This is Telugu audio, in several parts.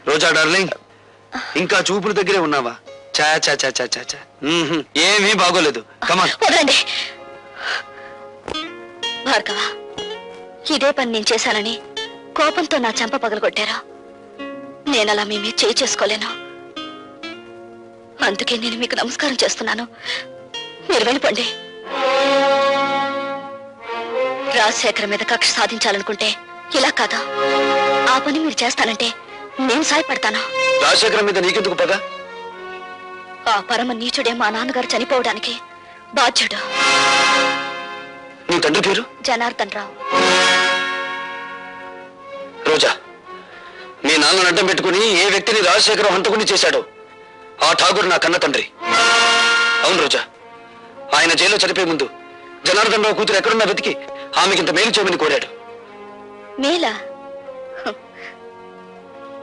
రోజా డార్లింగ్, ఇంకా చూపుల దగ్గరే ఉన్నావా? చా చా చా చా చా ఏమీ బాగోలేదు. కమాన్ వదలండి. భార్గవ, ఇదే పని నేను చేశానని కోపంతో నా చెంప పగలగొట్టారా? నేనలా మీ మీద చేయి చేసుకోలేను. అందుకే నేను మీకు నమస్కారం చేస్తున్నాను. మీరు వెళ్ళిపోండి. రాజశేఖర్ మీద కక్ష సాధించాలనుకుంటే ఇలా కాదా? ఆ పని మీరు చేస్తానంటే నేను సాయపడతాను. రాజశేఖర్ మీద నీకెందుకు పగ? ఆ పరమ నీచుడే మా నాన్నగారు చనిపోవడానికి బాధ్యుడు. నీ తండ్రి పేరు? జనార్దన్ రావు. రోజా, మీ నాన్నను అడ్డం పెట్టుకుని ఏ వ్యక్తిని రాజశేఖరం హంతకుని చేశాడో ఆ ఠాగూర్ నా కన్న తండ్రి. అవును రోజా, ఆయన జైల్లో చనిపోయే ముందు జనార్దన్ రావు కూతురు ఎక్కడున్నా వెతికి ఆమెకింత మేలు చేయమని కోరాడు. మేలా?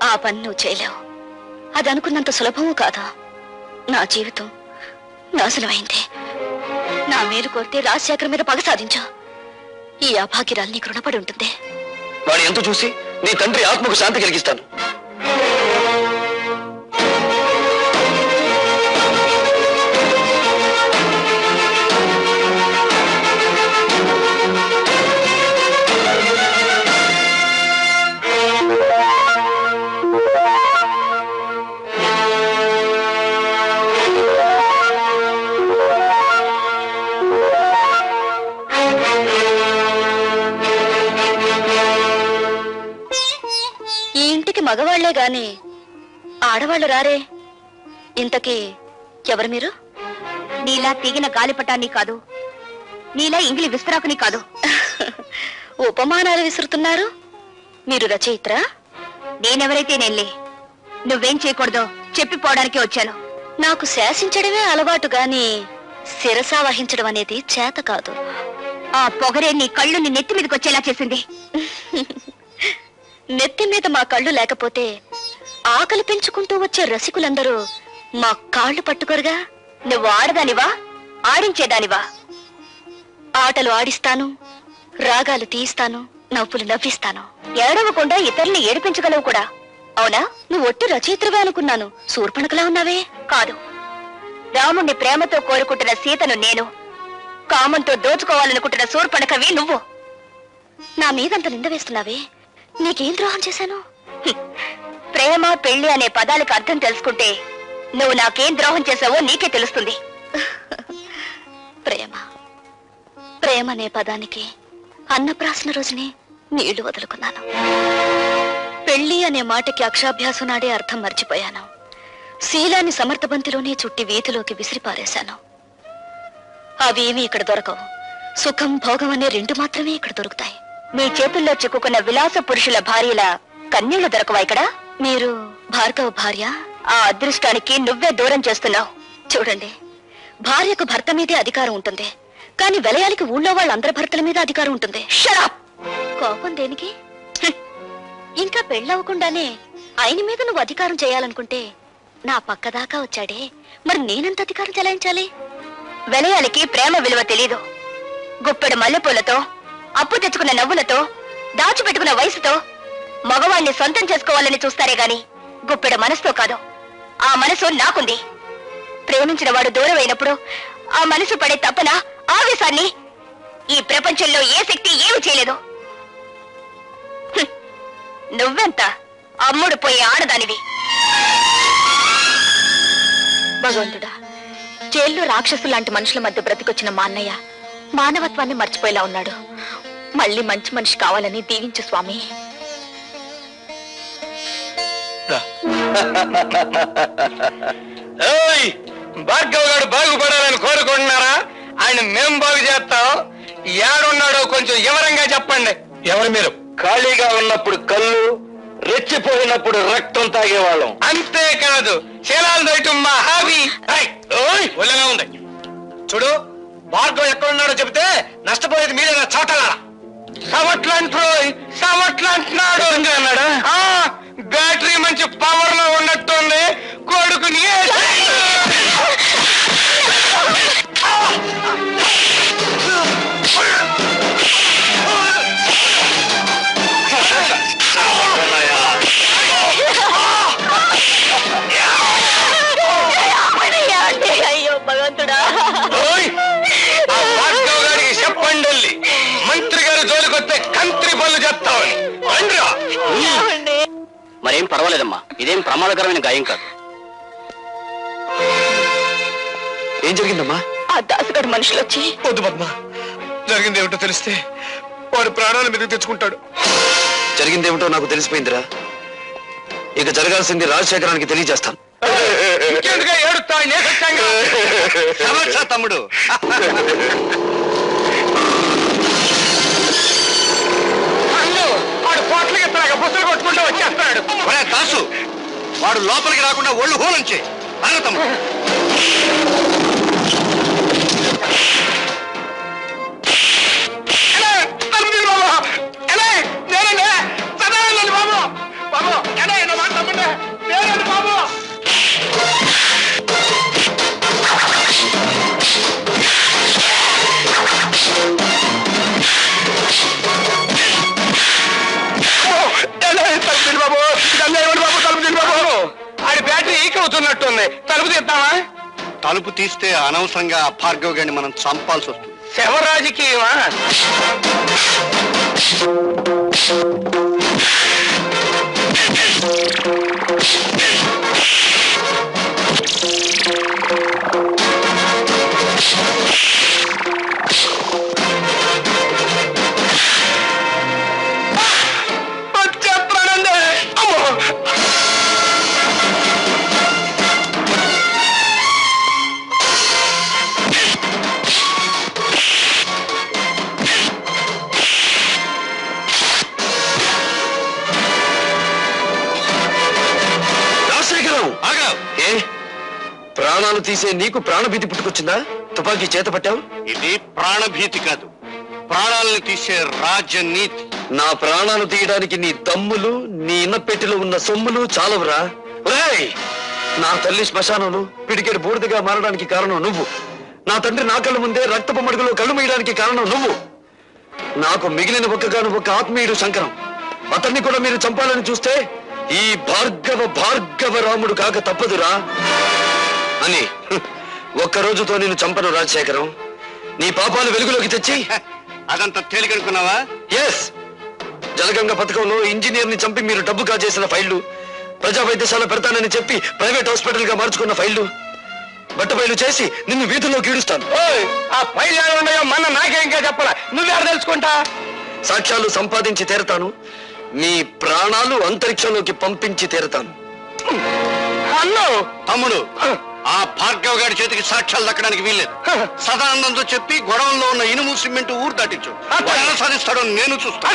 ఆ పని నువ్వు చేయలేవు. అది అనుకున్నంత సులభము కాదా? నా జీవితం నాశనమైంది. నా మేలు కోరితే రాజశేఖర్ మీద పగ సాధించా. ఈ అభాగ్యరాలు నీకు రుణపడి ఉంటుంది. వాడు ఎంత చూసి నీ తండ్రి ఆత్మకు శాంతి కలిగిస్తాను. మగవాళ్లే గాని ఆడవాళ్లు రారే. ఇంతకీ ఎవరు మీరు? నీలా తీగిన గాలిపటాన్ని కాదు, నీలా ఇంగిలి విస్తరాకుని కాదు. ఉపమానాలు విసురుతున్నారు. మీరు రచయిత్ర? నేనెవరైతే నేనులే. నువ్వేం చేయకూడదో చెప్పిపోవడానికి వచ్చాను. నాకు శాసించడమే అలవాటు గాని శిరసా వహించడం అనేది చేత కాదు. ఆ పొగరే నీ కళ్ళు నీ నెత్తి మీదకి వచ్చేలా చేసింది. నెత్తి మీద మా కళ్ళు లేకపోతే ఆకలి పెంచుకుంటూ వచ్చే రసికులందరూ మా కాళ్ళు పట్టుకోరుగా. నువ్వు ఆడదానివా, ఆడించేదానివా? ఆటలు ఆడిస్తాను, రాగాలు తీయిస్తాను, నవ్వులు నవ్విస్తాను. ఏడవకుండా ఇతరుల్ని ఏడిపించగలవు కూడా. అవునా? నువ్వు ఒట్టు రచయిత్రవే అనుకున్నాను. శూర్పణఖలా ఉన్నావే. కాదు, రాముణ్ణి ప్రేమతో కోరుకుంటున్న సీతను నేను, కామంతో దోచుకోవాలనుకుంటున్న శూర్పణఖవి నువ్వు. నా మీదంత నింద వేస్తున్నావే. నీకేం ద్రోహం చేశాను? ప్రేమ పెళ్లి అనే పదాలకు అర్థం తెలుసుకుంటే నువ్వు నాకేం ద్రోహం చేశావో నీకే తెలుస్తుంది. ప్రేమ ప్రేమ అనే పదానికి అన్నప్రాసన రోజునే నీళ్లు వదులుకున్నాను. పెళ్లి అనే మాటకి అక్షాభ్యాసం నాడే అర్థం మర్చిపోయాను. శీలాన్ని సమర్థబంతిలోనే చుట్టి వీధిలోకి విసిరిపారేశాను. అవేమీ ఇక్కడ దొరకవు. సుఖం భోగం అనే రెండు మాత్రమే ఇక్కడ దొరుకుతాయి. మీ చేతుల్లో చిక్కుకున్న విలాస పురుషుల భార్యల కన్నీళ్లు దొరకవా ఇక్కడ? మీరు భార్గవ భార్య? ఆ అదృష్టానికి నువ్వే దూరం చేస్తున్నావు. చూడండి, భార్యకు భర్త మీదే అధికారం ఉంటుంది, కానీ వెలయాలికి ఊళ్ళో వాళ్ళందరి భర్తల మీద అధికారం ఉంటుంది. షరాప్! కోపం దేనికి? ఇంకా పెళ్ళవకుండానే ఆయన మీద నువ్వు అధికారం చేయాలనుకుంటే నా పక్కదాకా వచ్చాడే, మరి నేనెంత అధికారం చెలాయించాలి? వెలయాలికి ప్రేమ విలువ తెలీదు. గుప్పెడు మల్లెపూలతో, అప్పు తెచ్చుకున్న నవ్వులతో, దాచిపెట్టుకున్న వయసుతో మగవాణ్ణి సొంతం చేసుకోవాలని చూస్తారే గాని గుప్పెడు మనసుతో కాదు. ఆ మనసు నాకుంది. ప్రేమించిన వాడు దూరం అయినప్పుడు ఆ మనసు పడే తపన, ఆవేశాన్ని ఈ ప్రపంచంలో ఏ శక్తి ఏమి చేయలేదు. నువ్వెంత అమ్ముడు పోయే ఆడదానివి. భగవంతుడా, జైల్లో రాక్షసు లాంటి మనుషుల మధ్య బ్రతికొచ్చిన మా అన్నయ్య మానవత్వాన్ని మర్చిపోయేలా ఉన్నాడు. మళ్ళీ మంచి మనిషి కావాలని దీవించు స్వామి. భార్గవ్ గారు బాగుపడాలని కోరుకుంటున్నారా? ఆయన మేం బాగు చేస్తాం. ఏడున్నాడో కొంచెం వివరంగా చెప్పండి. ఎవరు మీరు? ఖాళీగా ఉన్నప్పుడు కళ్ళు, రెచ్చిపోయినప్పుడు రక్తం తాగేవాళ్ళం. అంతేకాదు, శీలాలు దయటం మా హాబీ. ఒళ్ళగా ఉంది. చూడు, భార్గవ్ ఎక్కడున్నాడో చెబితే నష్టపోయేది మీరేనా చోటలా? సమట్లంటున్నాడు అన్నాడా? బ్యాటరీ మంచి పవర్ లో ఉన్నట్టుంది. కొడుకుని పర్వాలేదమ్మా, ఇదేం ప్రమాదకరమైన గాయం కాదు. ఏం జరిగిందమ్మా? ఆ దాసుగాడు మనుషులు వచ్చి... వద్దు పద్మ, జరిగిందేమిటో తెలిస్తే వాడు ప్రాణాల మీదకి తెచ్చుకుంటాడు. జరిగిందేమిటో నాకు తెలిసిపోయిందిరా. ఇక జరగాల్సింది రాజశేఖరానికి తెలియజేస్తాను. తమ్ముడు, వాడు పోట్లకి ఎత్తలాగా బుసలు కొట్టుకుంటూ వచ్చేస్తాడు. దాసు, వాడు లోపలికి రాకుండా ఒళ్ళు హోలంచే తమ్ముడు. ఆడి బ్యాటరీ ఈక్ అవుతున్నట్టుంది. తలుపు తీద్దామా? తలుపు తీస్తే అనవసరంగా భార్గవ్ గారిని మనం చంపాల్సి వస్తుంది. శవరాజకీయమా? ప్రాణాలు తీసే నీకు ప్రాణభీతి పుట్టుకొచ్చిందా? తుపాకీ చేత పట్టావు. ఇది ప్రాణభీతి కాదు, ప్రాణాలను తీసే రాజనీతి. నా ప్రాణాలు తీయడానికి నీ దమ్ములు, నీ ఇన్నపెట్టిలో ఉన్న సొమ్ములు చాలవురా. నా తల్లి శ్మశానంలో పిడికెడు బూడిదగా మారడానికి కారణం నువ్వు. నా తండ్రి నా కళ్ళ ముందే రక్తపు మడుగులో కళ్ళు మీయడానికి కారణం నువ్వు. నాకు మిగిలిన ఒక్కగాను ఒక ఆత్మీయుడు శంకరం. అతన్ని కూడా మీరు చంపాలని చూస్తే ఈ భార్గవ రాముడు కాక తప్పదురా అని ఒక్కరోజుతో నేను చంపను రాజశేఖరం. నీ పాపాలు వెలుగులోకి తెచ్చి... అదంతా తేలికనుకున్నావా? ఎస్, జలగంగ పథకంలో ఇంజనీర్ ని చంపి మీరు డబ్బు కాజేసిన ఫైళ్లు, ప్రజా వైద్యశాల పెడతానని చెప్పి ప్రైవేట్ హాస్పిటల్ గా మార్చుకున్న ఫైళ్లు, బట్టబయలు చేసి నిన్ను వీధుల్లో కీడుస్తాను. ఆ ఫైల్ ఉన్నాయో మన నాకే ఇంకా చెప్పాలా, నువ్వెవరు తెలుసుకుంటా? సాక్ష్యాలు సంపాదించి తీరతాను. నీ ప్రాణాలు అంతరిక్షంలోకి పంపించి తీరతాను. అన్నో తమ్ముడు, ఆ భార్గవ్ గారి చేతికి సాక్ష్యాలు దక్కడానికి వీల్లేదు. సదానందంతో చెప్పి గొడవల్లో ఉన్న ఇనుము సిమెంట్ ఊరు దాటించు. ఎలా సాధిస్తాడో నేను చూస్తాను.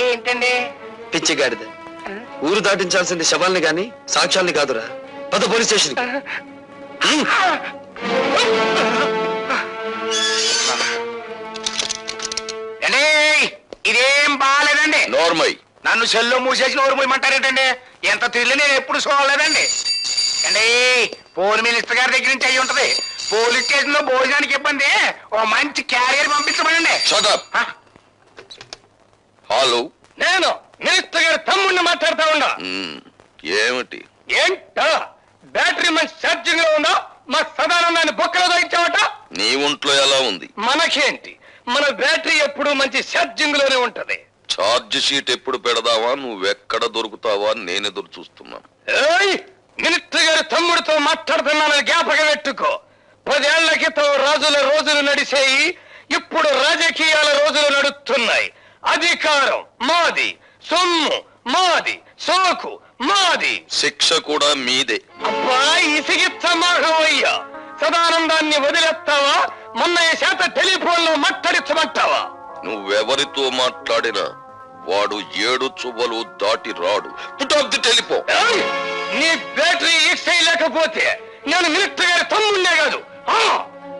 ఏంటండి పిచ్చిగాడిద, ఊరు దాటించాల్సింది శవాల్ని గాని సాక్ష్యాల్ని కాదురా. పద పోలీస్ స్టేషన్. ఇదేం బాగాలేదండి. నోర్మై, నన్ను సెల్లో మూసేసి నోరు మూయమంటారేంటండి? ఎంత తిరిగి నేను ఎప్పుడు చూడలేదండి. అండి, పోలీస్ మినిస్టర్ గారి దగ్గర నుంచి అయ్యి ఉంటది. పోలీస్ స్టేషన్ లో భోజనానికి ఇబ్బంది, ఓ మంచి క్యారియర్ పంపించమనండి. హలో, నేను మినిస్టర్ గారి తమ్ముడిని మాట్లాడుతా ఉన్నా. ఏమిటి? ఏంటో బ్యాటరీ మంచి ఛార్జింగ్ లో ఉందా? మా సదానందాన్ని బొక్కలో దొరించావట. నీ ఒంట్లో ఎలా ఉంది? మనకేంటి, మన బ్యాటరీ ఎప్పుడు మంచి ఛార్జింగ్ లోనే ఉంటది. ఛార్జ్ షీట్ ఎప్పుడు పెడదావా, నువ్వెక్కడ దొరుకుతావా నేను ఎదురు చూస్తున్నా. మినిస్టర్ గారి తమ్ముడితో మాట్లాడుతున్నానని జ్ఞాపకం పెట్టుకో. 10 ఏళ్ల క్రితం రాజుల రోజులు నడిచేయి, ఇప్పుడు రాజకీయాల రోజులు నడుస్తున్నాయి. అధికారం మాది, సొమ్ము మాది, సోకు మాది, శిక్ష కూడా మీదే. అబ్బా, ఇసిగిచ్చమాగవయ్యా. సదానందాన్ని వదిలేస్తావా? మొన్నయ్య చేత టెలిఫోన్ లో మాట్లాడించమంటావా? నువ్వెవరితో మాట్లాడినా వాడు 7 చువ్వలు దాటి రాడు. Put off the telephone. నీ బ్యాటరీ ఈక్స్ చేయలేకపోతే నేను మినిస్టర్ గారి తమ్ముడినే కాదు